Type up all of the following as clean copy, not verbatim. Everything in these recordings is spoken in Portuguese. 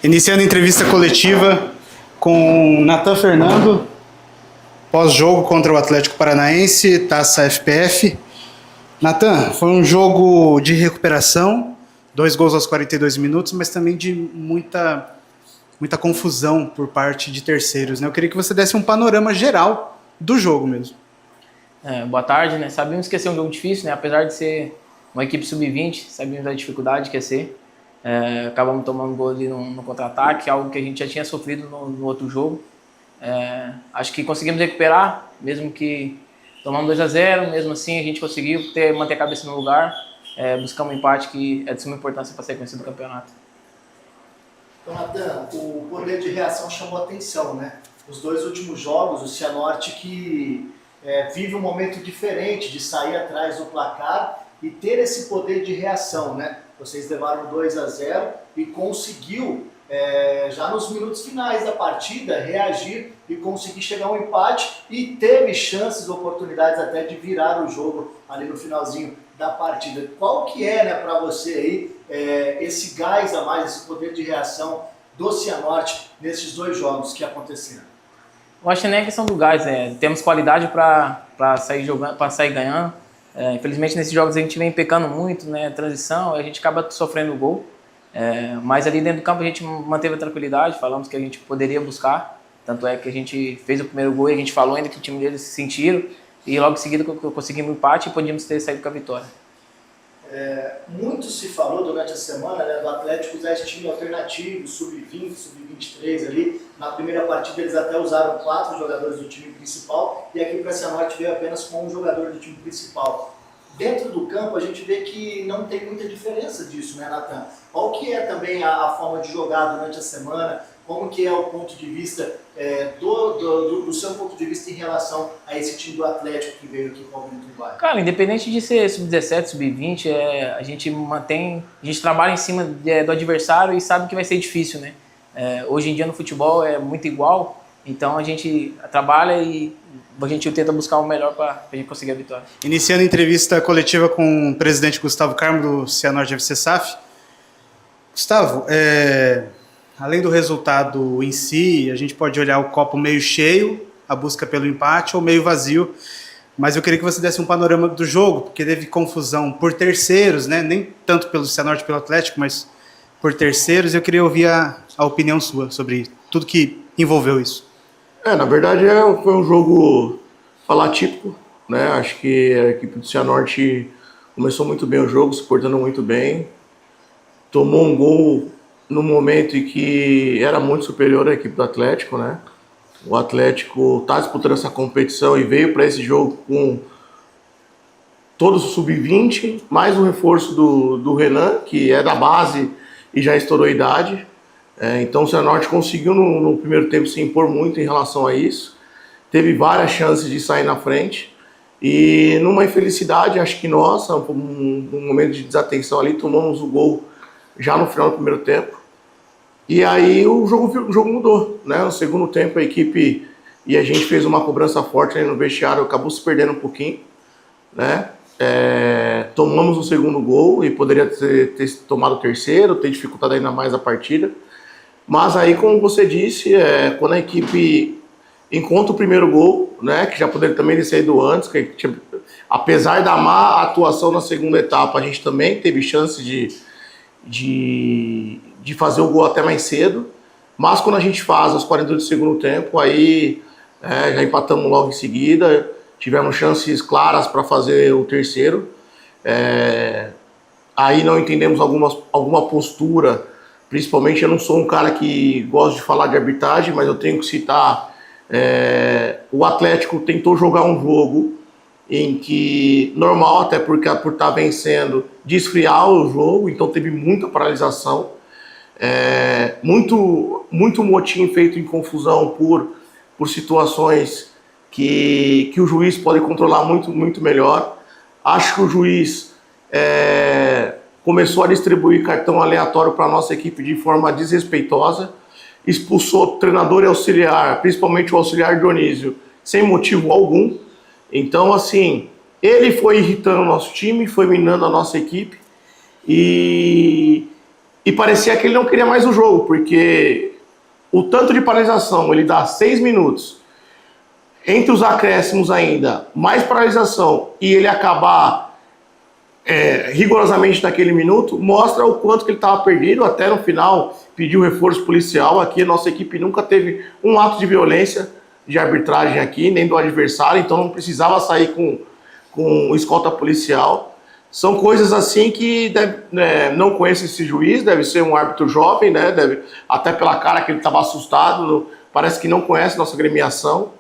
Iniciando a entrevista coletiva com Natan Fernando, pós-jogo contra o Atlético Paranaense, Taça FPF. Natan, foi um jogo de recuperação, 2 gols aos 42 minutos, mas também de muita confusão por parte de terceiros, né? Eu queria que você desse um panorama geral do jogo mesmo. Boa tarde, né? Sabíamos que ia ser um jogo difícil, né? Apesar de ser uma equipe sub-20, sabíamos da dificuldade que ia ser. Acabamos tomando gol ali no contra-ataque, algo que a gente já tinha sofrido no outro jogo. Acho que conseguimos recuperar, mesmo que tomamos 2-0, mesmo assim a gente conseguiu manter a cabeça no lugar, buscar um empate que é de suma importância para a sequência do campeonato. Então, Natan, o poder de reação chamou atenção, né? Os 2 últimos jogos, o Cianorte que vive um momento diferente de sair atrás do placar e ter esse poder de reação, né? Vocês levaram 2-0 e conseguiu, já nos minutos finais da partida, reagir e conseguir chegar a um empate e teve chances, oportunidades até de virar o jogo ali no finalzinho da partida. Qual que é, né, para você aí, esse gás a mais, esse poder de reação do Cianorte nesses 2 jogos que aconteceram? Eu acho que nem é questão do gás, temos qualidade para sair jogando, para sair ganhando. Infelizmente nesses jogos a gente vem pecando muito, né, transição, a gente acaba sofrendo o gol. Mas ali dentro do campo a gente manteve a tranquilidade, falamos que a gente poderia buscar, tanto é que a gente fez o primeiro gol e a gente falou ainda que o time deles se sentiram, e logo em seguida conseguimos o empate e podíamos ter saído com a vitória. Muito se falou durante a semana, né, do Atlético usar esse time alternativo, sub-20, sub-23 ali. Na primeira partida eles até usaram 4 jogadores do time principal e aqui para a Cianorte veio apenas com um jogador do time principal. Dentro do campo a gente vê que não tem muita diferença disso, né, Natan? Qual que é também a forma de jogar durante a semana? Como que é o ponto de vista do seu ponto de vista em relação a esse time do Atlético que veio aqui com o Benito Bairro? Cara, independente de ser sub-17, sub-20, a gente trabalha em cima do adversário e sabe que vai ser difícil, né? Hoje em dia no futebol é muito igual, então a gente trabalha e a gente tenta buscar o melhor para a gente conseguir a vitória. Iniciando a entrevista coletiva com o presidente Gustavo Carmo do Cianorte FC SAF. Gustavo, além do resultado em si, a gente pode olhar o copo meio cheio, a busca pelo empate, ou meio vazio, mas eu queria que você desse um panorama do jogo, porque teve confusão por terceiros, né? Nem tanto pelo Cianorte, pelo Atlético, mas por terceiros. Eu queria ouvir a opinião sua sobre tudo que envolveu isso. Na verdade foi um jogo atípico, né? Acho que a equipe do Cianorte começou muito bem o jogo, se portando muito bem, tomou um gol no momento em que era muito superior à equipe do Atlético, né? O Atlético está disputando essa competição e veio para esse jogo com todos os sub-20, mais um reforço do Renan, que é da base e já estourou a idade. Então o Cianorte conseguiu no primeiro tempo se impor muito em relação a isso. Teve várias chances de sair na frente. E numa infelicidade, acho que nossa, um momento de desatenção ali, tomamos o gol já no final do primeiro tempo. E aí o jogo mudou, né? No segundo tempo a equipe e a gente fez uma cobrança forte ali no vestiário, acabou se perdendo um pouquinho, né? Tomamos o segundo gol e poderia ter tomado o terceiro, ter dificultado ainda mais a partida. Mas aí, como você disse, quando a equipe encontra o primeiro gol, né, que já poderia também ter saído antes, apesar da má atuação na segunda etapa, a gente também teve chance de fazer o gol até mais cedo, mas quando a gente faz aos 42 do segundo tempo, aí já empatamos logo em seguida, tivemos chances claras para fazer o terceiro, aí não entendemos alguma postura, principalmente eu não sou um cara que gosta de falar de arbitragem, mas eu tenho que citar, o Atlético tentou jogar um jogo em que, normal até por estar vencendo, de esfriar o jogo, então teve muita paralisação, muito motim feito em confusão por situações que o juiz pode controlar muito, muito melhor. Acho que o juiz começou a distribuir cartão aleatório para a nossa equipe de forma desrespeitosa, expulsou treinador e auxiliar, principalmente o auxiliar Dionísio, sem motivo algum. Então, assim, ele foi irritando o nosso time, foi minando a nossa equipe e e parecia que ele não queria mais o jogo, porque o tanto de paralisação, ele dá 6 minutos, entre os acréscimos ainda, mais paralisação, e ele acabar rigorosamente naquele minuto, mostra o quanto que ele estava perdido. Até no final pediu reforço policial. Aqui a nossa equipe nunca teve um ato de violência de arbitragem aqui, nem do adversário, então não precisava sair com escolta policial. São coisas assim que não conheço esse juiz, deve ser um árbitro jovem, né? Até pela cara que ele estava assustado, parece que não conhece nossa agremiação.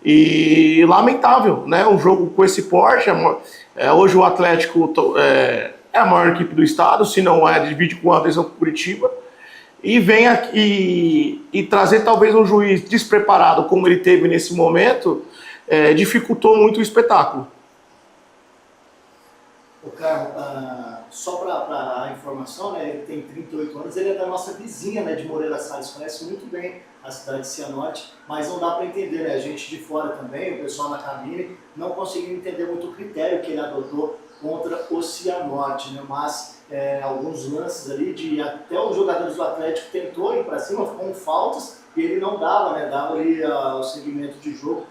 E lamentável, né? Um jogo com esse porte. Hoje o Atlético é a maior equipe do estado, se não divide com a adesão com Curitiba. E vem aqui e trazer talvez um juiz despreparado como ele teve nesse momento, dificultou muito o espetáculo. O Carlos, só para a informação, né, ele tem 38 anos, ele é da nossa vizinha, né, de Moreira Salles, conhece muito bem a cidade de Cianorte, mas não dá para entender, né, a gente de fora também, o pessoal na cabine, não conseguiu entender muito o critério que ele adotou contra o Cianorte, né, mas alguns lances ali, até os jogadores do Atlético tentou ir para cima com faltas, e ele não dava, né, dava ali o segmento de jogo.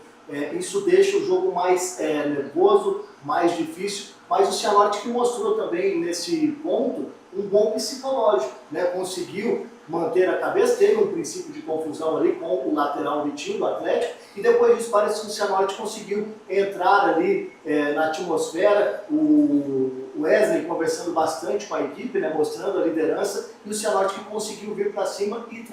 Isso deixa o jogo mais nervoso, mais difícil, mas o Cianorte que mostrou também nesse ponto um bom psicológico, né? Conseguiu manter a cabeça, teve um princípio de confusão ali com o lateral Vitinho do Atlético, e depois disso parece que o Cianorte conseguiu entrar ali na atmosfera, o Wesley conversando bastante com a equipe, né? Mostrando a liderança, e o Cianorte que conseguiu vir para cima e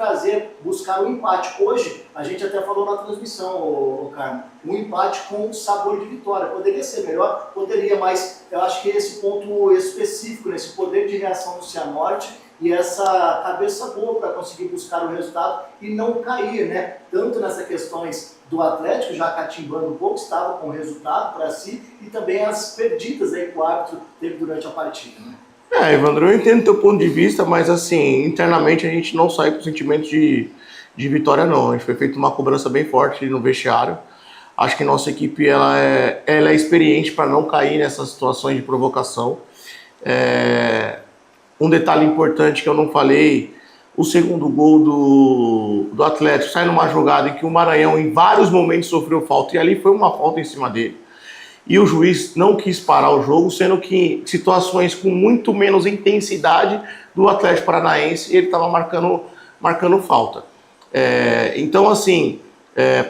buscar o empate. Hoje, a gente até falou na transmissão, Carlos, um empate com sabor de vitória. Poderia ser melhor? Poderia, mas eu acho que esse ponto específico, esse poder de reação do Cianorte e essa cabeça boa para conseguir buscar o resultado e não cair, né? Tanto nessas questões do Atlético, já catimbando um pouco, estava com o resultado para si, e também as perdidas aí que o árbitro teve durante a partida, né? Evandro, eu entendo o teu ponto de vista, mas assim, internamente a gente não saiu com sentimento de vitória, não. A gente foi feito uma cobrança bem forte no vestiário. Acho que nossa equipe ela é experiente para não cair nessas situações de provocação. Um detalhe importante que eu não falei, o segundo gol do Atlético sai numa jogada em que o Maranhão em vários momentos sofreu falta, e ali foi uma falta em cima dele. E o juiz não quis parar o jogo, sendo que situações com muito menos intensidade do Atlético Paranaense, ele estava marcando falta. Então, assim,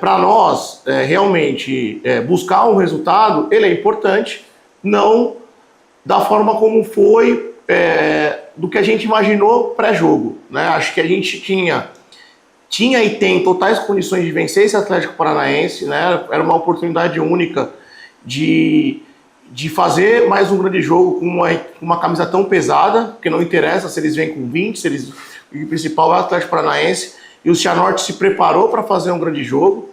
para nós, realmente, buscar um resultado, ele é importante, não da forma como foi, do que a gente imaginou pré-jogo, né? Acho que a gente tinha e tem totais condições de vencer esse Atlético Paranaense, né? Era uma oportunidade única de fazer mais um grande jogo com uma camisa tão pesada, porque não interessa se eles vêm com 20, o principal é o Atlético Paranaense, e o Cianorte se preparou para fazer um grande jogo.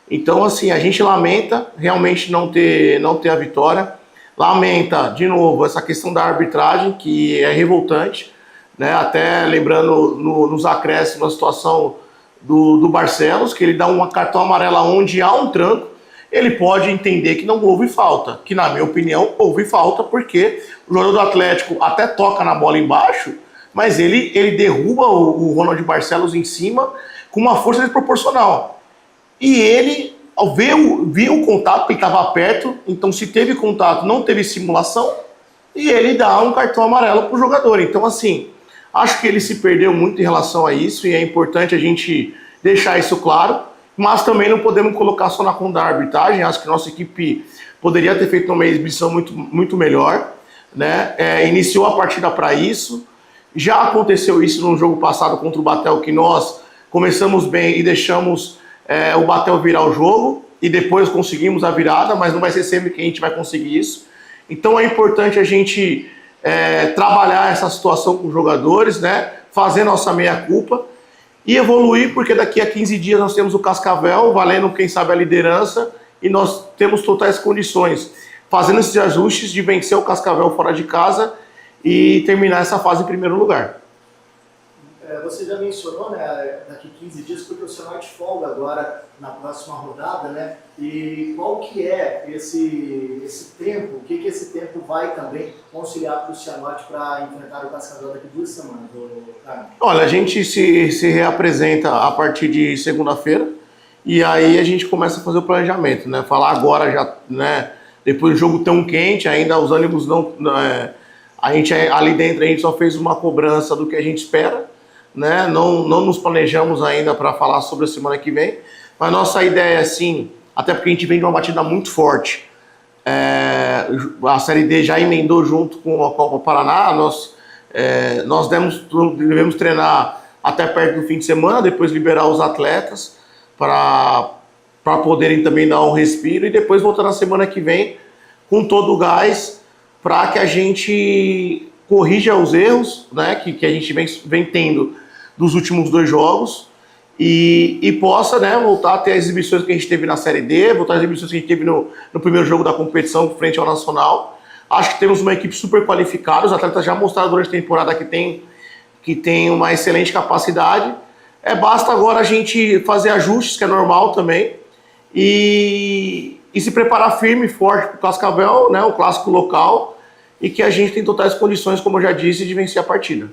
Então, assim, a gente lamenta realmente não ter a vitória. Lamenta, de novo, essa questão da arbitragem, que é revoltante, né? Até lembrando nos acréscimos a situação do Barcelos, que ele dá um cartão amarelo onde há um tranco, ele pode entender que não houve falta, que na minha opinião houve falta, porque o jogador do Atlético até toca na bola embaixo, mas ele derruba o Ronald Barcelos em cima com uma força desproporcional. E ele, ao ver o contato, ele estava perto, então se teve contato, não teve simulação, e ele dá um cartão amarelo para o jogador. Então, assim, acho que ele se perdeu muito em relação a isso, e é importante a gente deixar isso claro, mas também não podemos colocar só na conta da arbitragem. Acho que nossa equipe poderia ter feito uma exibição muito, muito melhor, né? Iniciou a partida para isso, já aconteceu isso no jogo passado contra o Batel, que nós começamos bem e deixamos o Batel virar o jogo, e depois conseguimos a virada, mas não vai ser sempre que a gente vai conseguir isso. Então é importante a gente trabalhar essa situação com os jogadores, né? Fazer nossa meia-culpa e evoluir, porque daqui a 15 dias nós temos o Cascavel, valendo, quem sabe, a liderança, e nós temos totais condições, fazendo esses ajustes, de vencer o Cascavel fora de casa e terminar essa fase em primeiro lugar. Você já mencionou, né, daqui 15 dias, porque o Cianorte folga agora na próxima rodada, né? E qual que é esse tempo, o que esse tempo vai também conciliar para o Cianorte para enfrentar o Cascavel daqui 2 semanas, Carlos? Olha, a gente se reapresenta a partir de segunda-feira e aí a gente começa a fazer o planejamento, né? Falar agora já, né? Depois do jogo tão quente, ainda os ânimos não... a gente ali dentro, a gente só fez uma cobrança do que a gente espera, né? Não nos planejamos ainda para falar sobre a semana que vem, mas nossa ideia é assim, até porque a gente vem de uma batida muito forte. A Série D já emendou junto com a Copa Paraná, nós devemos treinar até perto do fim de semana, depois liberar os atletas para poderem também dar um respiro e depois voltar na semana que vem com todo o gás para que a gente corrija os erros, né, que a gente vem tendo dos últimos 2 jogos e possa, né, voltar a ter as exibições que a gente teve na Série D, voltar às exibições que a gente teve no primeiro jogo da competição frente ao Nacional. Acho que temos uma equipe super qualificada, os atletas já mostraram durante a temporada que tem uma excelente capacidade. Basta agora a gente fazer ajustes, que é normal também, e se preparar firme e forte para o Cascavel, né, o clássico local, e que a gente tem totais condições, como eu já disse, de vencer a partida.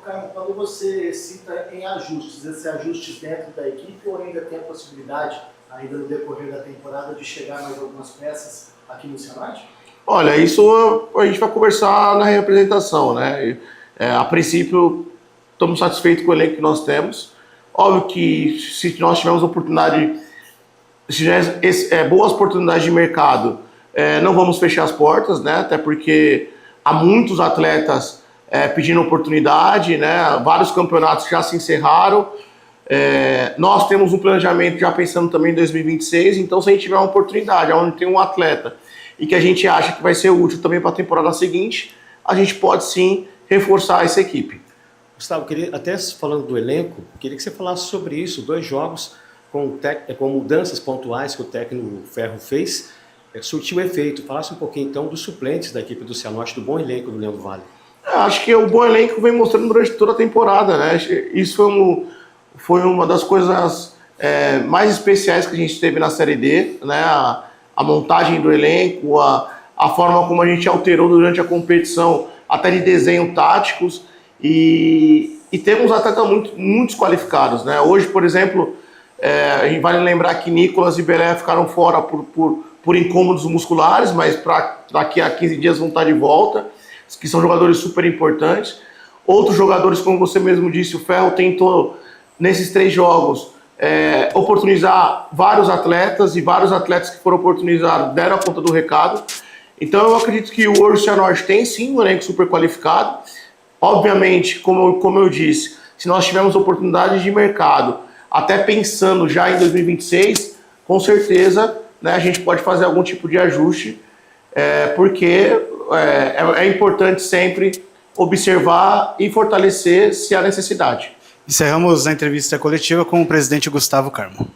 Carlos, quando você cita em ajustes, esses ajustes dentro da equipe ou ainda tem a possibilidade, ainda no decorrer da temporada, de chegar mais algumas peças aqui no Cianorte? Olha, isso a gente vai conversar na representação, né? A princípio, estamos satisfeitos com o elenco que nós temos. Óbvio que se nós tivermos oportunidade, se tiver boas oportunidades de mercado, não vamos fechar as portas, né? Até porque há muitos atletas pedindo oportunidade, né? Vários campeonatos já se encerraram. Nós temos um planejamento já pensando também em 2026, então se a gente tiver uma oportunidade onde tem um atleta e que a gente acha que vai ser útil também para a temporada seguinte, a gente pode sim reforçar essa equipe. Gustavo, até falando do elenco, queria que você falasse sobre isso, 2 jogos com mudanças pontuais que o técnico Ferro fez, surtiu efeito. Falasse um pouquinho então dos suplentes da equipe do Cianorte, do bom elenco do Leão do Vale. Acho que o bom elenco vem mostrando durante toda a temporada, né? Isso foi uma das coisas mais especiais que a gente teve na Série D, né? A montagem do elenco, a forma como a gente alterou durante a competição, até de desenho táticos, e temos atletas muito qualificados, né? Hoje, por exemplo, a gente vale lembrar que Nicolas e Belé ficaram fora por incômodos musculares, mas daqui a 15 dias vão estar de volta, que são jogadores super importantes. Outros jogadores, como você mesmo disse, o Ferro tentou, nesses 3 jogos, oportunizar vários atletas, e vários atletas que foram oportunizados deram a conta do recado. Então eu acredito que o Cianorte tem sim um elenco super qualificado. Obviamente, como eu disse, se nós tivermos oportunidades de mercado, até pensando já em 2026, com certeza, né, a gente pode fazer algum tipo de ajuste, porque é importante sempre observar e fortalecer se há necessidade. Encerramos a entrevista coletiva com o presidente Gustavo Carmo.